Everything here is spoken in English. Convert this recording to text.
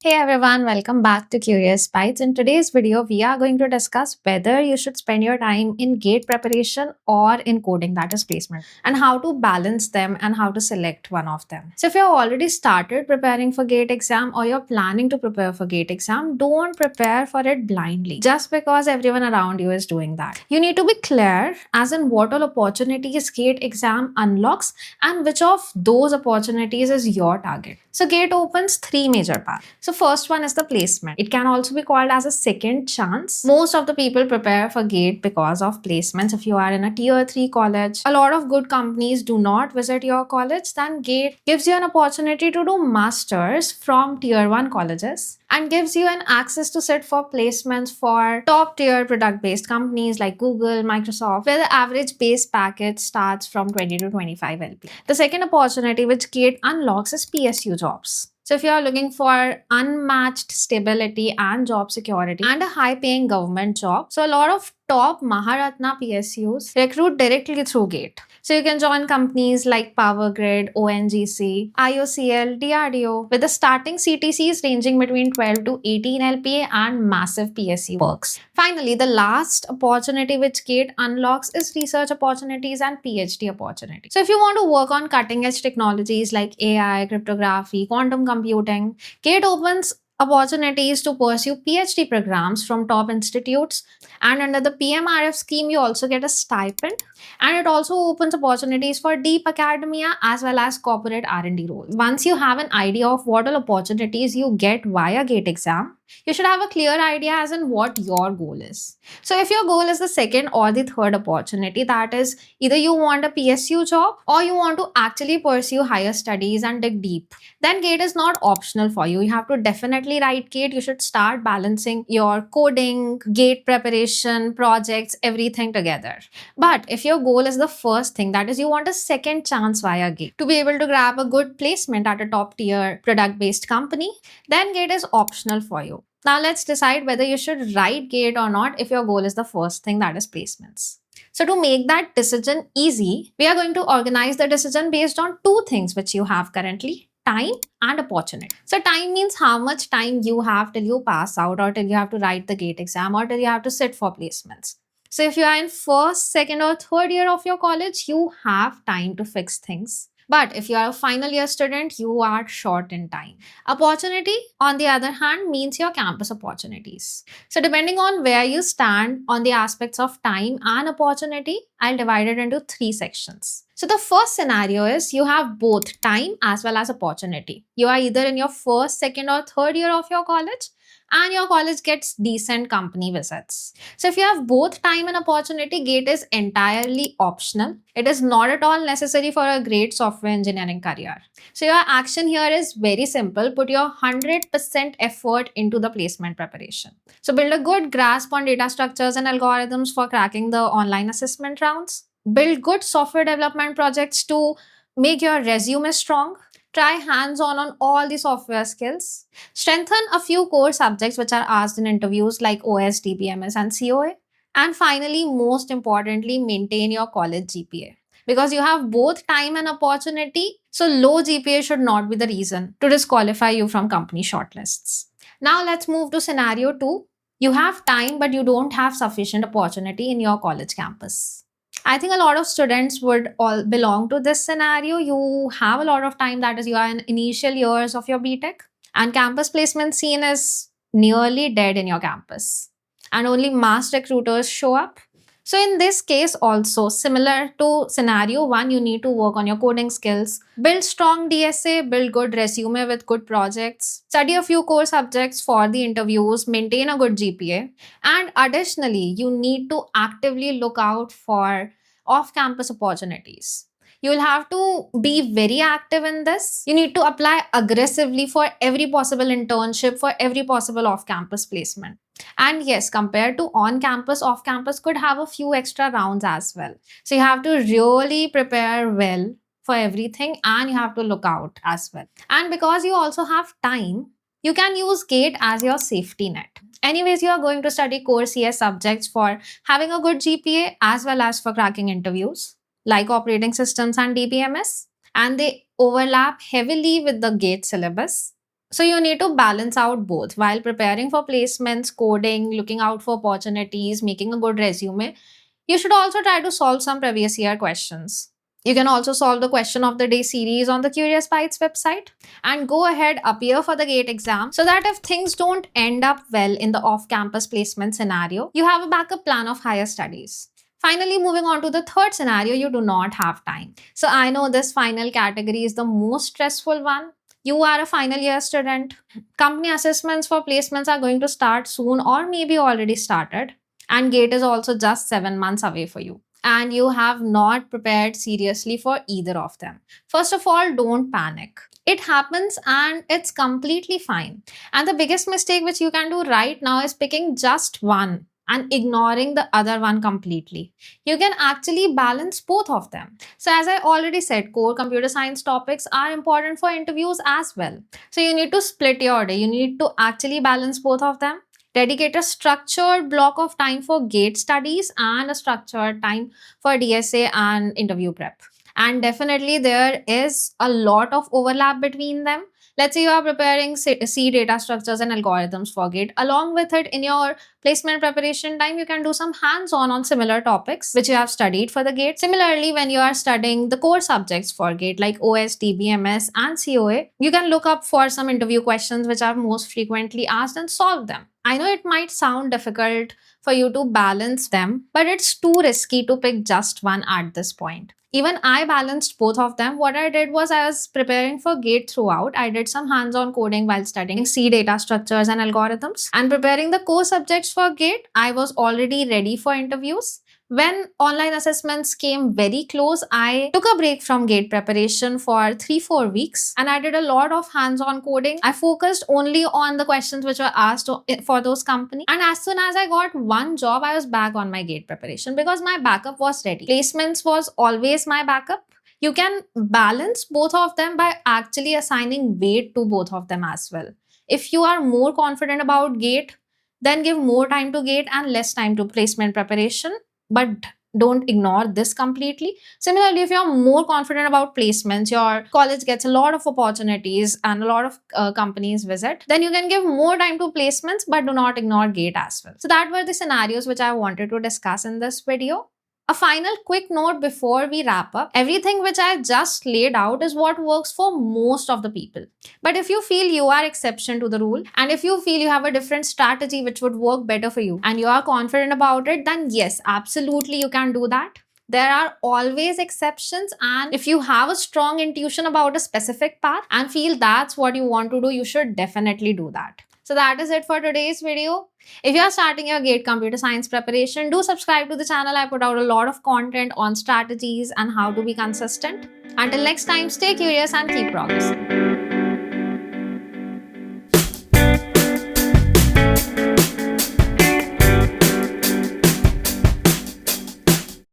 Hey everyone, welcome back to Curious Bytes. In today's video, we are going to discuss whether you should spend your time in gate preparation or in coding, that is placement, and how to balance them and how to select one of them. So if you've already started preparing for gate exam or you're planning to prepare for gate exam, don't prepare for it blindly just because everyone around you is doing that. You need to be clear as in what all opportunities gate exam unlocks and which of those opportunities is your target. So gate opens three major paths. So first one is the placement. It can also be called as a second chance. Most of the people prepare for GATE because of placements. If you are in a tier 3 college, a lot of good companies do not visit your college, then GATE gives you an opportunity to do masters from tier 1 colleges and gives you an access to sit for placements for top tier product based companies like Google, Microsoft, where the average base package starts from 20 to 25 LP. The second opportunity which GATE unlocks is PSU jobs. So if you are looking for unmatched stability and job security and a high paying government job, so a lot of top Maharatna PSUs recruit directly through GATE. So you can join companies like Power Grid, ONGC, IOCL, DRDO with the starting CTCs ranging between 12 to 18 LPA and massive PSU perks. Finally, the last opportunity which GATE unlocks is research opportunities and PhD opportunities. So if you want to work on cutting edge technologies like AI, cryptography, quantum computing, GATE opens opportunities to pursue PhD programs from top institutes, and under the PMRF scheme you also get a stipend, and it also opens opportunities for deep academia as well as corporate R&D roles. Once you have an idea of what all opportunities you get via GATE exam, you should have a clear idea as in what your goal is. So if your goal is the second or the third opportunity, that is either you want a PSU job or you want to actually pursue higher studies and dig deep, then GATE is not optional for you. You have to definitely write GATE. You should start balancing your coding, GATE preparation, projects, everything together. But if your goal is the first thing, that is you want a second chance via GATE to be able to grab a good placement at a top tier product based company, then GATE is optional for you. Now let's decide whether you should write GATE or not if your goal is the first thing, that is placements. So to make that decision easy, we are going to organize the decision based on two things which you have currently: time and opportunity. So time means how much time you have till you pass out or till you have to write the GATE exam or till you have to sit for placements. So if you are in first, second or third year of your college, you have time to fix things. But if you are a final year student, you are short in time. Opportunity, on the other hand, means your campus opportunities. So depending on where you stand on the aspects of time and opportunity, I'll divide it into three sections. So the first scenario is you have both time as well as opportunity. You are either in your first, second or third year of your college and your college gets decent company visits. So if you have both time and opportunity, GATE is entirely optional. It is not at all necessary for a great software engineering career. So your action here is very simple. Put your 100% effort into the placement preparation. So build a good grasp on data structures and algorithms for cracking the online assessment rounds. Build good software development projects to make your resume strong. Try hands-on all the software skills. Strengthen a few core subjects which are asked in interviews like OS, DBMS, and COA. And finally, most importantly, maintain your college GPA. Because you have both time and opportunity, so low GPA should not be the reason to disqualify you from company shortlists. Now let's move to scenario 2. You have time, but you don't have sufficient opportunity in your college campus. I think a lot of students would all belong to this scenario. You have a lot of time, that is, you are in initial years of your BTech, and campus placement scene is nearly dead in your campus, and only mass recruiters show up. So in this case also, similar to scenario 1, you need to work on your coding skills, build strong DSA, build good resume with good projects, study a few core subjects for the interviews, maintain a good GPA, and additionally, you need to actively look out for off-campus opportunities. You will have to be very active in this. You need to apply aggressively for every possible internship, for every possible off-campus placement. And yes, compared to on campus, off campus could have a few extra rounds as well. So you have to really prepare well for everything and you have to look out as well. And because you also have time, you can use GATE as your safety net. Anyways, you are going to study core CS subjects for having a good GPA as well as for cracking interviews like operating systems and DBMS. And they overlap heavily with the GATE syllabus. So you need to balance out both while preparing for placements, coding, looking out for opportunities, making a good resume. You should also try to solve some previous year questions. You can also solve the question of the day series on the Curious Bytes website and go ahead appear for the GATE exam so that if things don't end up well in the off-campus placement scenario, you have a backup plan of higher studies. Finally, moving on to the third scenario, you do not have time. So I know this final category is the most stressful one. You are a final year student. Company assessments for placements are going to start soon or maybe already started. And GATE is also just 7 months away for you. And you have not prepared seriously for either of them. First of all, don't panic. It happens and it's completely fine. And the biggest mistake which you can do right now is picking just one and ignoring the other one completely. You can actually balance both of them. So, as I already said, core computer science topics are important for interviews as well. So, you need to split your day, you need to actually balance both of them. Dedicate a structured block of time for GATE studies and a structured time for DSA and interview prep. And definitely, there is a lot of overlap between them. Let's say you are preparing C data structures and algorithms for GATE. Along with it, in your placement preparation time, you can do some hands-on similar topics which you have studied for the GATE. Similarly, when you are studying the core subjects for GATE like OST, BMS, and COA, you can look up for some interview questions which are most frequently asked and solve them. I know it might sound difficult for you to balance them, but it's too risky to pick just one at this point. Even I balanced both of them. What I did was I was preparing for GATE throughout. I did some hands-on coding while studying C data structures and algorithms. And preparing the core subjects for GATE, I was already ready for interviews. When online assessments came very close, I took a break from GATE preparation for 3-4 weeks and I did a lot of hands on coding. I focused only on the questions which were asked for those companies. And as soon as I got one job, I was back on my GATE preparation because my backup was ready. Placements was always my backup. You can balance both of them by actually assigning weight to both of them as well. If you are more confident about GATE, then give more time to GATE and less time to placement preparation, but don't ignore this completely. Similarly, if you're more confident about placements, your college gets a lot of opportunities and a lot of companies visit, then you can give more time to placements, but do not ignore GATE as well. So that were the scenarios which I wanted to discuss in this video. A final quick note before we wrap up. Everything which I just laid out is what works for most of the people. But if you feel you are exception to the rule, and if you feel you have a different strategy which would work better for you, and you are confident about it, then yes, absolutely you can do that. There are always exceptions, and if you have a strong intuition about a specific path and feel that's what you want to do, you should definitely do that. So that is it for today's video. If you are starting your GATE computer science preparation, do subscribe to the channel. I put out a lot of content on strategies and how to be consistent. Until next time, stay curious and keep progressing.